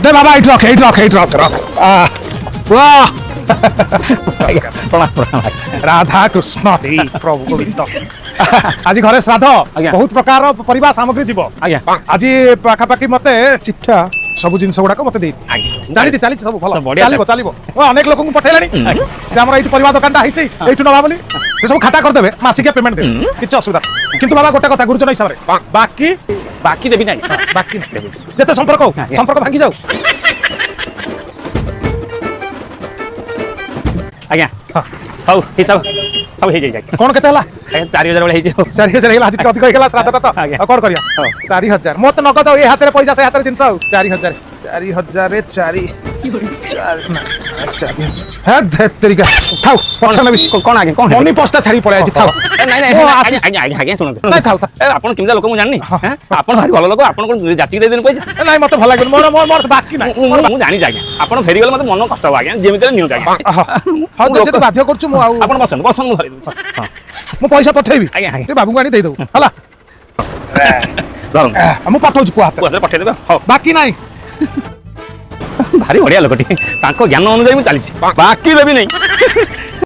दे बाबा eight रख वाह राधा कृष्ण हे प्रभु गोविंद आज घरे श्राद्ध बहुत प्रकार परिवार सामग्री जीव आज पाखापाखि मते चिट्ठा सब जिन गुड़ाक मत जानी चली सब भल चलो चलो अनेक लोक पठेलानी आम ये परिवार दुकान ये नवा बोली से सब खाता करदे मासिक पेमेंट दे किसी असुविधा किंतु बाबा गोटे कथा गुरुजन हिसाब से बाकी बाकी देवी ना बाकी जिते संपर्क भांगी जाऊ आज्ञा हौ हिसाब सब हे जाय कोन केते हला 4000 वाला हे जाय 4000 हेला आज अधिक हेला श्राद्ध तो कोन करिया 4000 मत नगद ए हाथ रे पैसा से हाथ रे जिंस 4000 है तरीका थाउ पछन भी कोन आगे कोन मनी पोस्टा छाड़ी पड़े आज थाउ नहीं आगे सुन नहीं थाउ आपन किमजा लोक मु जाननी आपन भारी भलो लोक आपन कोन जाची दे देन पैसा नहीं मत भल लागल मोर बाकी नहीं मु जानी जाय आपन फेरी गेल मते मन कष्ट हो आगे जेमिते निउ जाय हां तो जे बाध्य करछु मु आपन बसन मु धरि हां मु पैसा पठेबी ए बाबू गानी दे दो हला मु पठौछु को हाथ पठे देबे हां बाकी नहीं भारी बढ़िया लोकटी तांको ज्ञान अनुसार मु चली बाकी देबी नहीं